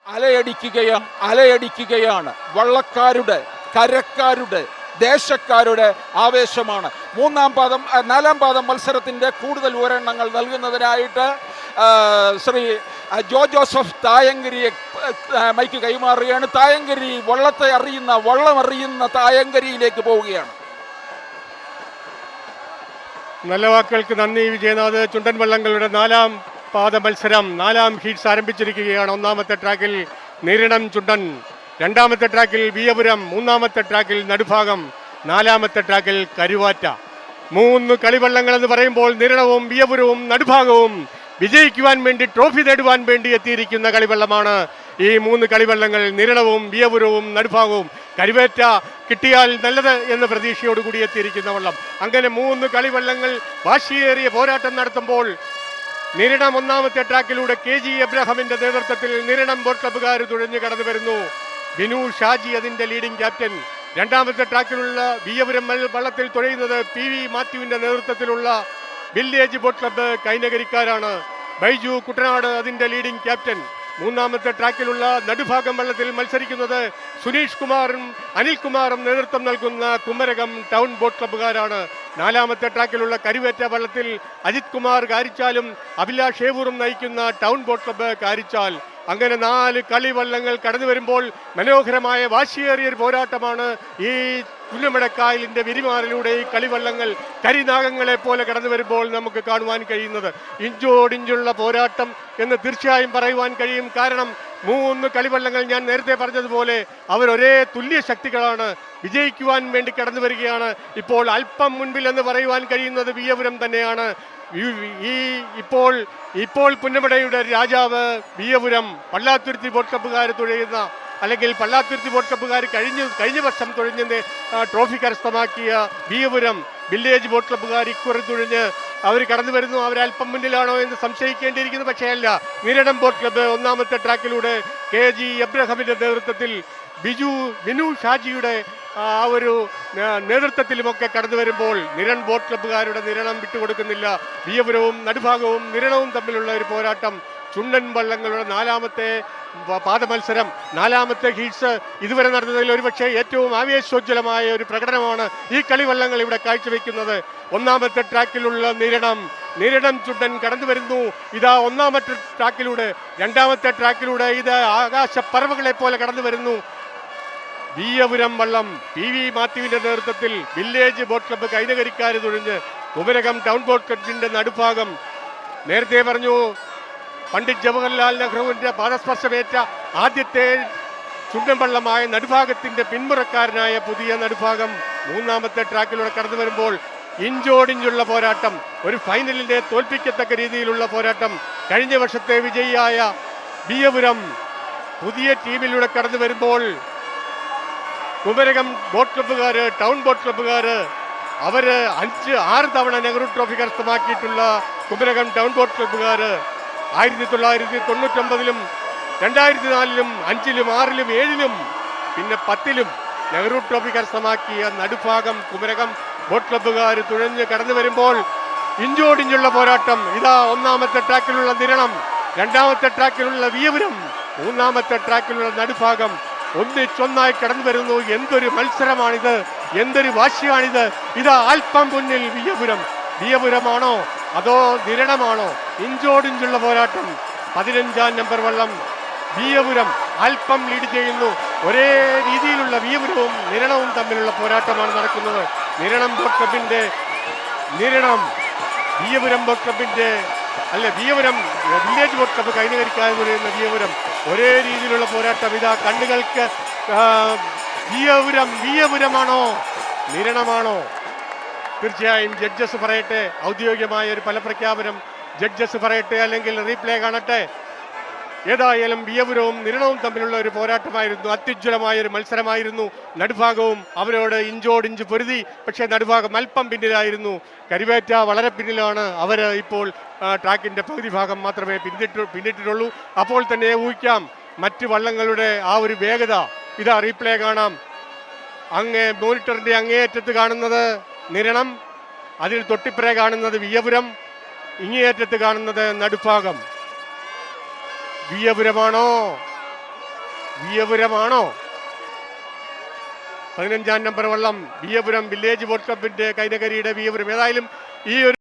അലയടിക്കുകയാണ്. വള്ളക്കാരുടെ, കരക്കാരുടെ, ദേശക്കാരുടെ ആവേശമാണ്. നാലാം പാദം മത്സരത്തിൻ്റെ കൂടുതൽ വിവരണങ്ങൾ നൽകുന്നതിനായിട്ട് ശ്രീ ജോ ജോസഫ് തായങ്കരിയെ മൈക്ക് കൈമാറുകയാണ്. തായങ്കരി വള്ളമറിയുന്ന തായങ്കരിയിലേക്ക് പോവുകയാണ്. നല്ല വാക്കുകൾക്ക് നന്ദി വിജയനാഥ്. ചുണ്ടൻ വള്ളങ്ങളുടെ നാലാം പാദ മത്സരം, നാലാം ഹീറ്റ്സ് ആരംഭിച്ചിരിക്കുകയാണ്. ഒന്നാമത്തെ ട്രാക്കിൽ നീരണം ചുണ്ടൻ, രണ്ടാമത്തെ ട്രാക്കിൽ വിയപുരം, മൂന്നാമത്തെ ട്രാക്കിൽ നടുഭാഗം, നാലാമത്തെ ട്രാക്കിൽ കരുവാറ്റ. 3 കളിവള്ളങ്ങൾ എന്ന് പറയുമ്പോൾ നീരണവും വിയപുരവും നടുഭാഗവും വിജയിക്കുവാൻ വേണ്ടി, ട്രോഫി നേടുവാൻ വേണ്ടി എത്തിയിരിക്കുന്ന കളിവള്ളമാണ് ഈ 3 കളിവള്ളങ്ങൾ. നീരണവും വിയപുരവും നടുഭാഗവും. കരുവേറ്റ കിട്ടിയാൽ നല്ലത് എന്ന പ്രതീക്ഷയോടുകൂടി എത്തിയിരിക്കുന്ന വള്ളം. അങ്ങനെ 3 കളിവള്ളങ്ങൾ വാശിയേറിയ പോരാട്ടം നടത്തുമ്പോൾ നീരണം ഒന്നാമത്തെ ട്രാക്കിലൂടെ KG എബ്രഹാമിന്റെ നേതൃത്വത്തിൽ നീരണം ബോട്ട് ക്ലബ്ബുകാർ തുഴഞ്ഞു കടന്നു വരുന്നു. ബിനു ഷാജി അതിന്റെ ലീഡിംഗ് ക്യാപ്റ്റൻ. രണ്ടാമത്തെ ട്രാക്കിലുള്ള വിയപുരം വള്ളത്തിൽ തുഴയുന്നത് PV മാത്യുവിന്റെ നേതൃത്വത്തിലുള്ള വില്ലേജ് ബോട്ട് ക്ലബ്ബ് കൈനകരിക്കാരാണ്. ബൈജു കുട്ടനാട് അതിന്റെ ലീഡിംഗ് ക്യാപ്റ്റൻ. മൂന്നാമത്തെ ട്രാക്കിലുള്ള നടുഭാഗം വള്ളത്തിൽ മത്സരിക്കുന്നത് സുനീഷ് കുമാറും അനിൽകുമാറും നേതൃത്വം നൽകുന്ന കുമരകം ടൗൺ ബോട്ട് ക്ലബ്ബുകാരാണ്. നാലാമത്തെ ട്രാക്കിലുള്ള കരുവേറ്റ വള്ളത്തിൽ അജിത് കുമാർ കാരിച്ചാലും അഭിലാഷ് ഷേവൂറും നയിക്കുന്ന ടൗൺ ബോട്ട് ക്ലബ്ബ് കാരിച്ചാൽ. അങ്ങനെ 4 കളിവള്ളങ്ങൾ കടന്നു വരുമ്പോൾ മനോഹരമായ വാശിയേറിയൊരു പോരാട്ടമാണ് ഈ പുന്നമടക്കായലിന്റെ വിരിമാറിലൂടെ ഈ കളിവള്ളങ്ങൾ കരിനാഗങ്ങളെ പോലെ കടന്നു വരുമ്പോൾ നമുക്ക് കാണുവാൻ കഴിയുന്നത്. ഇഞ്ചോടിഞ്ചുള്ള പോരാട്ടം എന്ന് തീർച്ചയായും പറയുവാൻ കഴിയും. കാരണം 3 കളിവള്ളങ്ങൾ ഞാൻ നേരത്തെ പറഞ്ഞതുപോലെ അവർ ഒരേ തുല്യ ശക്തികളാണ്. വിജയിക്കുവാൻ വേണ്ടി കടന്നു വരികയാണ്. ഇപ്പോൾ അല്പം മുൻപിൽ എന്ന് പറയുവാൻ കഴിയുന്നത് വിയപുരം തന്നെയാണ്. ഇപ്പോൾ പുന്നമടയുടെ രാജാവ് വിയപുരം. പള്ളാത്തുരുത്തി ബോട്ട് ക്ലബ്ബുകാർ തുഴയുന്ന, അല്ലെങ്കിൽ പള്ളാത്തുരുത്തി ബോട്ട് ക്ലബ്ബുകാർ കഴിഞ്ഞ വർഷം തുഴഞ്ഞ് ട്രോഫി കരസ്ഥമാക്കിയ വിയപുരം വില്ലേജ് ബോട്ട് ക്ലബ്ബുകാർ ഇക്കുറി തുഴഞ്ഞ് അവർ കടന്നു വരുന്നു. അവരല്പം മുന്നിലാണോ എന്ന് സംശയിക്കേണ്ടിയിരിക്കുന്നു. പക്ഷേ അല്ല. നീരണം ബോട്ട് ക്ലബ്ബ് ഒന്നാമത്തെ ട്രാക്കിലൂടെ KG എബ്രഹാമിന്റെ നേതൃത്വത്തിൽ ബിനു ഷാജിയുടെ ആ ഒരു നേതൃത്വത്തിലുമൊക്കെ കടന്നു വരുമ്പോൾ നിരൺ ബോട്ട് ക്ലബ്ബുകാരുടെ നിരണം വിട്ടുകൊടുക്കുന്നില്ല. വിയപുരവും നടുഭാഗവും നിരണവും തമ്മിലുള്ള ഒരു പോരാട്ടം. ചുണ്ടൻ വള്ളങ്ങളുടെ 4ാമത്തെ പാദമത്സരം, 4ാമത്തെ ഹീറ്റ്സ് ഇതുവരെ നടന്നതിൽ ഒരുപക്ഷെ ഏറ്റവും ആവേശോജ്വലമായ ഒരു പ്രകടനമാണ് ഈ കളിവള്ളങ്ങൾ ഇവിടെ കാഴ്ചവെക്കുന്നത്. ഒന്നാമത്തെ ട്രാക്കിലുള്ള നീരണം ചുണ്ടൻ കടന്നു വരുന്നു. ഇതാ ഒന്നാമത്തെ ട്രാക്കിലൂടെ, രണ്ടാമത്തെ ട്രാക്കിലൂടെ ഇത് ആകാശപ്പറവുകളെ പോലെ കടന്നു വരുന്നു. വിയപുരം വള്ളം PV മാത്യുവിന്റെ നേതൃത്വത്തിൽ വില്ലേജ് ബോട്ട് ക്ലബ്ബ് കൈനകരിക്കാർ തുഴഞ്ഞ് കുമരകം ടൗൺ ബോട്ട് ക്ലബ്ബിന്റെ നടുഭാഗം. നേരത്തെ പറഞ്ഞു, പണ്ഡിറ്റ് ജവഹർലാൽ നെഹ്റുവിന്റെ പാദസ്പർശമേറ്റ ആദ്യത്തെ ചുണ്ടൻ വള്ളമായ നടുഭാഗത്തിന്റെ പിന്മുറക്കാരനായ പുതിയ നടുഭാഗം 3ാമത്തെ ട്രാക്കിലൂടെ കടന്നു വരുമ്പോൾ ഇഞ്ചോടിഞ്ചുള്ള പോരാട്ടം, ഒരു ഫൈനലിനെ തോൽപ്പിക്കത്തക്ക രീതിയിലുള്ള പോരാട്ടം. കഴിഞ്ഞ വർഷത്തെ വിജയിയായ വിയപുരം പുതിയ ടീമിലൂടെ കടന്നു വരുമ്പോൾ കുമരകം ബോട്ട് ക്ലബ്ബുകാർ, ടൗൺ ബോട്ട് ക്ലബ്ബുകാർ, അവര് 5-6 തവണ നെഹ്റു ട്രോഫി കരസ്ഥമാക്കിയിട്ടുള്ള കുമരകം ടൗൺ ബോട്ട് ക്ലബ്ബുകാർ 1999-ലും 2004-ലും 5-ലും 6-ലും 7-ലും പിന്നെ 10-ലും നെഹ്റു ട്രോഫി കരസ്ഥമാക്കിയ നടുഭാഗം കുമരകം ബോട്ട് ക്ലബ്ബുകാർ തുഴഞ്ഞ് കടന്നു വരുമ്പോൾ ഇഞ്ചോടിഞ്ചുള്ള പോരാട്ടം. ഇതാ ഒന്നാമത്തെ ട്രാക്കിലുള്ള നിരണം, രണ്ടാമത്തെ ട്രാക്കിലുള്ള വിയപുരം, മൂന്നാമത്തെ ട്രാക്കിലുള്ള നടുഭാഗം ഒന്നിച്ചൊന്നായി കടന്നു വരുന്നു. എന്തൊരു മത്സരമാണിത്, എന്തൊരു വാശിയാണിത്. ഇതാ അല്പം മുന്നിൽ വിയപുരമാണോ അതോ നിരണമാണോ? ഇഞ്ചോടിഞ്ചുള്ള പോരാട്ടം. 15-ാം നമ്പർ വള്ളം വിയപുരം അല്പം ലീഡ് ചെയ്യുന്നു. ഒരേ രീതിയിലുള്ള വിയപുരവും നിരണവും തമ്മിലുള്ള പോരാട്ടമാണ് നടക്കുന്നത്. വിയപുരം ബോട്ട് ക്ലബിന്റെ വിയപുരം വില്ലേജ് ബോട്ട് ക്ലബ്ബ് കൈനകരിക്കാതെ പറയുന്ന വിയപുരം ഒരേ രീതിയിലുള്ള പോരാട്ടം. ഇതാ കണ്ണുകൾക്ക് വിയപുരമാണോ നിരണമാണോ? തീർച്ചയായും ജഡ്ജസ് പറയട്ടെ. ഔദ്യോഗികമായ ഒരു ഫലപ്രഖ്യാപനം ജഡ്ജസ് പറയട്ടെ, അല്ലെങ്കിൽ റീപ്ലേ കാണട്ടെ. ഏതായാലും വിയപുരവും നിരണവും തമ്മിലുള്ള ഒരു പോരാട്ടമായിരുന്നു. അത്യുജ്വലമായ ഒരു മത്സരമായിരുന്നു. നടുഭാഗവും അവരോട് ഇഞ്ചോടിഞ്ച് പൊരുതി. പക്ഷേ നടുഭാഗം അല്പം പിന്നിലായിരുന്നു. കരുവേറ്റ വളരെ പിന്നിലാണ്. അവർ ഇപ്പോൾ ട്രാക്കിന്റെ പകുതി ഭാഗം മാത്രമേ പിന്നിട്ടിട്ടുള്ളൂ. അപ്പോൾ തന്നെ ഊഹിക്കാം മറ്റ് വള്ളങ്ങളുടെ ആ ഒരു വേഗത. ഇതാ റീപ്ലേ കാണാം. മോണിറ്ററിന്റെ അങ്ങേയറ്റത്ത് കാണുന്നത് നിരണം, അതിന് തൊട്ടിപ്പുറേ കാണുന്നത് വിയപുരം, ഇങ്ങേയറ്റത്ത് കാണുന്നത് നടുഭാഗം. വിയപുരമാണോ വിയപുരമാണോ? 15-ാം നമ്പർ വള്ളം വിയപുരം വില്ലേജ് ബോട്ട് ക്ലബിന്റെ കൈനകരിയുടെ വിയപുരം. ഏതായാലും ഈ ഒരു